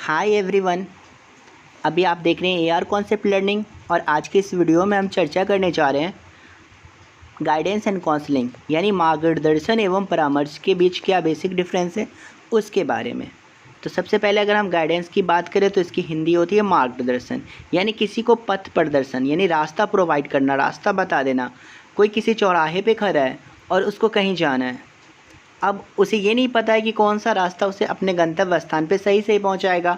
Hi everyone. अभी आप देख रहे हैं एआर कॉन्सेप्ट लर्निंग और आज के इस वीडियो में हम चर्चा करने जा रहे हैं गाइडेंस एंड काउंसलिंग यानी मार्गदर्शन एवं परामर्श के बीच क्या बेसिक डिफरेंस है उसके बारे में। तो सबसे पहले अगर हम गाइडेंस की बात करें तो इसकी हिंदी होती है मार्गदर्शन, यानी किसी को पथ प्रदर्शन यानी रास्ता प्रोवाइड करना, रास्ता बता देना। कोई किसी चौराहे पे खड़ा है और उसको कहीं जाना है, अब उसे ये नहीं पता है कि कौन सा रास्ता उसे अपने गंतव्य स्थान पे सही से पहुंचाएगा,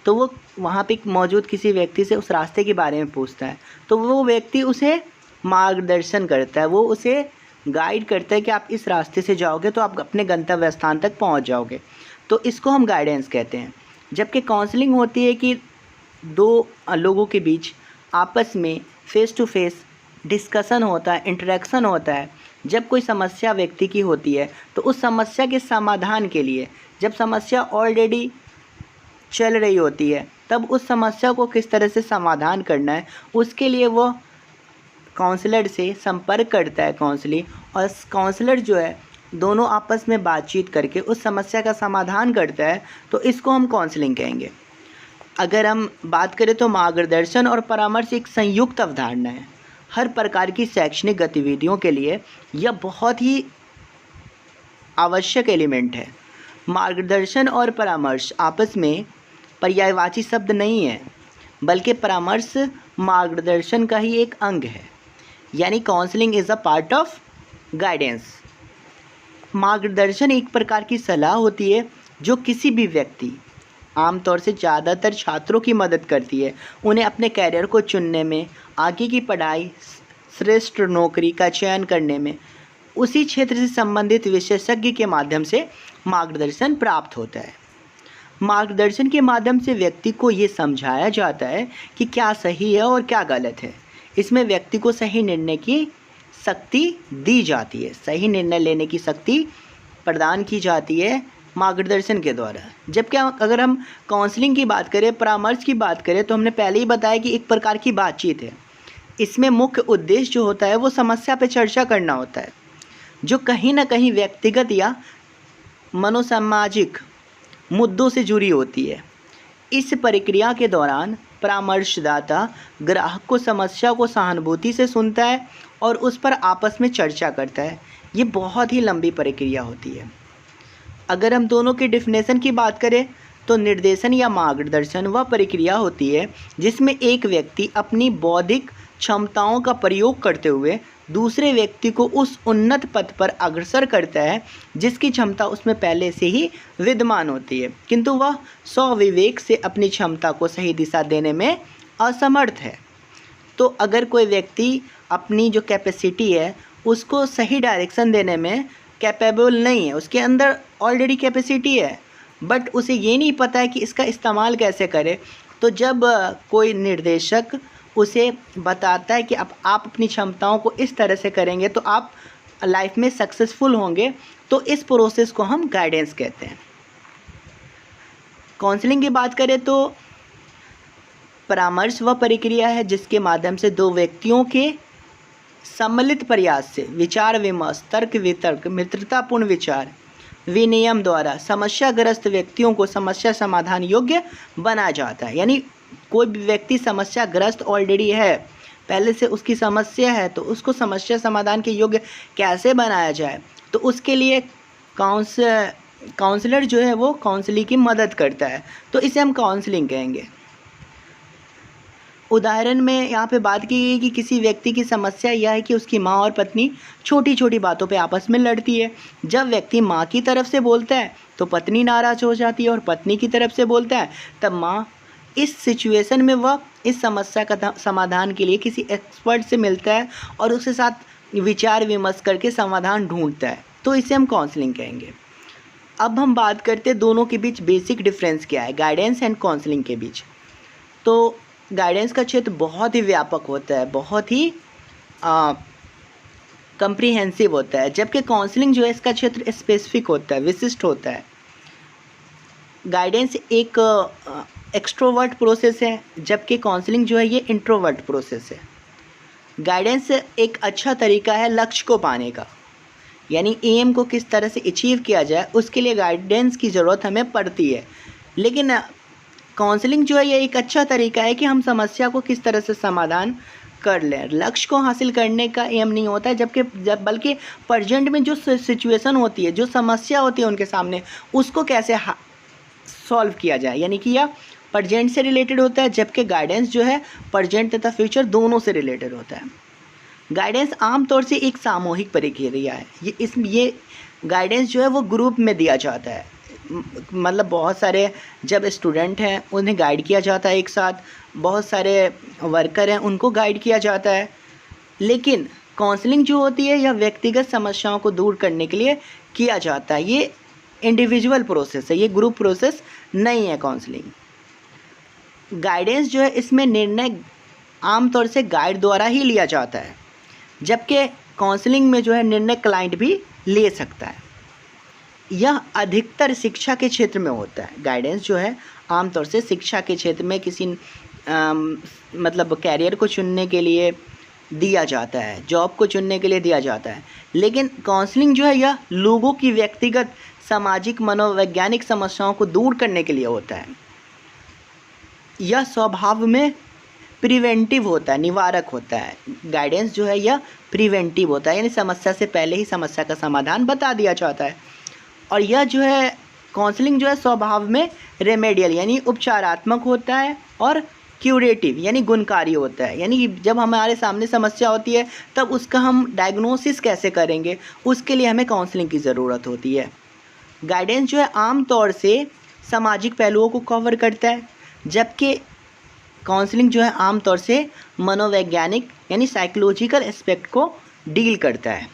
तो वो वहाँ पे मौजूद किसी व्यक्ति से उस रास्ते के बारे में पूछता है। तो वो व्यक्ति उसे मार्गदर्शन करता है, वो उसे गाइड करता है कि आप इस रास्ते से जाओगे तो आप अपने गंतव्य स्थान तक पहुँच जाओगे। तो इसको हम गाइडेंस कहते हैं। जबकि काउंसलिंग होती है कि दो लोगों के बीच आपस में फेस टू फेस डिस्कशन होता है, इंटरेक्शन होता है। जब कोई समस्या व्यक्ति की होती है तो उस समस्या के समाधान के लिए, जब समस्या ऑलरेडी चल रही होती है, तब उस समस्या को किस तरह से समाधान करना है उसके लिए वो काउंसलर से संपर्क करता है काउंसलिंग। और काउंसलर जो है दोनों आपस में बातचीत करके उस समस्या का समाधान करता है, तो इसको हम काउंसलिंग कहेंगे। अगर हम बात करें तो मार्गदर्शन और परामर्श एक संयुक्त अवधारणा है। हर प्रकार की शैक्षणिक गतिविधियों के लिए यह बहुत ही आवश्यक एलिमेंट है। मार्गदर्शन और परामर्श आपस में पर्यायवाची शब्द नहीं है, बल्कि परामर्श मार्गदर्शन का ही एक अंग है, यानी counselling is a part of guidance. मार्गदर्शन एक प्रकार की सलाह होती है जो किसी भी व्यक्ति, आमतौर से ज़्यादातर छात्रों की मदद करती है उन्हें अपने कैरियर को चुनने में, आगे की पढ़ाई, श्रेष्ठ नौकरी का चयन करने में। उसी क्षेत्र से संबंधित विशेषज्ञ के माध्यम से मार्गदर्शन प्राप्त होता है। मार्गदर्शन के माध्यम से व्यक्ति को ये समझाया जाता है कि क्या सही है और क्या गलत है। इसमें व्यक्ति को सही निर्णय की शक्ति दी जाती है, सही निर्णय लेने की शक्ति प्रदान की जाती है मार्गदर्शन के द्वारा। जबकि अगर हम काउंसलिंग की बात करें, परामर्श की बात करें, तो हमने पहले ही बताया कि एक प्रकार की बातचीत है। इसमें मुख्य उद्देश्य जो होता है वो समस्या पर चर्चा करना होता है, जो कहीं ना कहीं व्यक्तिगत या मनोसामाजिक मुद्दों से जुड़ी होती है। इस प्रक्रिया के दौरान परामर्शदाता ग्राहक को समस्या को सहानुभूति से सुनता है और उस पर आपस में चर्चा करता है। ये बहुत ही लंबी प्रक्रिया होती है। अगर हम दोनों के डिफिनेशन की बात करें तो निर्देशन या मार्गदर्शन वह प्रक्रिया होती है जिसमें एक व्यक्ति अपनी बौद्धिक क्षमताओं का प्रयोग करते हुए दूसरे व्यक्ति को उस उन्नत पथ पर अग्रसर करता है जिसकी क्षमता उसमें पहले से ही विद्यमान होती है, किंतु वह स्वविवेक से अपनी क्षमता को सही दिशा देने में असमर्थ है। तो अगर कोई व्यक्ति अपनी जो कैपेसिटी है उसको सही डायरेक्शन देने में कैपेबल नहीं है, उसके अंदर ऑलरेडी कैपेसिटी है बट उसे ये नहीं पता है कि इसका इस्तेमाल कैसे करे, तो जब कोई निर्देशक उसे बताता है कि अब आप अपनी क्षमताओं को इस तरह से करेंगे तो आप लाइफ में सक्सेसफुल होंगे, तो इस प्रोसेस को हम गाइडेंस कहते हैं। काउंसलिंग की बात करें तो परामर्श वह प्रक्रिया है जिसके माध्यम से दो व्यक्तियों के सम्मिलित प्रयास से विचार विमर्श, तर्क वितर्क, मित्रतापूर्ण विचार विनियम द्वारा समस्याग्रस्त व्यक्तियों को समस्या समाधान योग्य बनाया जाता है। यानी कोई भी व्यक्ति समस्याग्रस्त ऑलरेडी है, पहले से उसकी समस्या है, तो उसको समस्या समाधान के योग्य कैसे बनाया जाए, तो उसके लिए काउंसलर जो है वो काउंसलिंग की मदद करता है, तो इसे हम काउंसलिंग कहेंगे। उदाहरण में यहाँ पे बात की गई कि किसी व्यक्ति की समस्या यह है कि उसकी माँ और पत्नी छोटी छोटी बातों पे आपस में लड़ती है। जब व्यक्ति माँ की तरफ से बोलता है तो पत्नी नाराज़ हो जाती है और पत्नी की तरफ से बोलता है तब माँ। इस सिचुएशन में वह इस समस्या का समाधान के लिए किसी एक्सपर्ट से मिलता है और उसके साथ विचार विमर्श करके समाधान ढूंढता है, तो इसे हम काउंसलिंग कहेंगे। अब हम बात करते हैं दोनों के बीच बेसिक डिफरेंस क्या है गाइडेंस एंड काउंसलिंग के बीच। तो गाइडेंस का क्षेत्र बहुत ही व्यापक होता है, बहुत ही कंप्रीहेंसिव होता है, जबकि काउंसलिंग जो है इसका क्षेत्र स्पेसिफिक होता है, विशिष्ट होता है। गाइडेंस एक एक्सट्रोवर्ट प्रोसेस है, जबकि काउंसलिंग जो है ये इंट्रोवर्ट प्रोसेस है। गाइडेंस एक अच्छा तरीका है लक्ष्य को पाने का, यानी एम को किस तरह से अचीव किया जाए उसके लिए गाइडेंस की ज़रूरत हमें पड़ती है। लेकिन काउंसलिंग जो है ये एक अच्छा तरीका है कि हम समस्या को किस तरह से समाधान कर लें। लक्ष्य को हासिल करने का एम नहीं होता है बल्कि प्रेजेंट में जो सिचुएशन होती है, जो समस्या होती है उनके सामने, उसको कैसे सॉल्व किया जाए, यानी कि यह प्रेजेंट से रिलेटेड होता है, जबकि गाइडेंस जो है प्रेजेंट तथा फ्यूचर दोनों से रिलेटेड होता है। गाइडेंस आमतौर से एक सामूहिक प्रक्रिया है। ये गाइडेंस जो है वो ग्रुप में दिया जाता है, मतलब बहुत सारे जब स्टूडेंट हैं उन्हें गाइड किया जाता है एक साथ, बहुत सारे वर्कर हैं उनको गाइड किया जाता है। लेकिन काउंसलिंग जो होती है यह व्यक्तिगत समस्याओं को दूर करने के लिए किया जाता है। ये इंडिविजुअल प्रोसेस है, ये ग्रुप प्रोसेस नहीं है काउंसलिंग। गाइडेंस जो है इसमें निर्णय आमतौर से गाइड द्वारा ही लिया जाता है, जबकि काउंसलिंग में जो है निर्णय क्लाइंट भी ले सकता है। यह अधिकतर शिक्षा के क्षेत्र में होता है। गाइडेंस जो है आमतौर से शिक्षा के क्षेत्र में किसी मतलब कैरियर को चुनने के लिए दिया जाता है, जॉब को चुनने के लिए दिया जाता है। लेकिन काउंसलिंग जो है यह लोगों की व्यक्तिगत सामाजिक मनोवैज्ञानिक समस्याओं को दूर करने के लिए होता है। यह स्वभाव में प्रिवेंटिव होता है, निवारक होता है। गाइडेंस जो है यह प्रिवेंटिव होता है, यानी समस्या से पहले ही समस्या का समाधान बता दिया जाता है। और यह जो है काउंसलिंग जो है स्वभाव में रेमेडियल यानी उपचारात्मक होता है, और क्यूरेटिव यानी गुणकारी होता है। यानी जब हमारे सामने समस्या होती है तब उसका हम डायग्नोसिस कैसे करेंगे, उसके लिए हमें काउंसलिंग की ज़रूरत होती है। गाइडेंस जो है आमतौर से सामाजिक पहलुओं को कवर करता है, जबकि काउंसलिंग जो है आमतौर से मनोवैज्ञानिक यानी साइकोलॉजिकल एस्पेक्ट को डील करता है।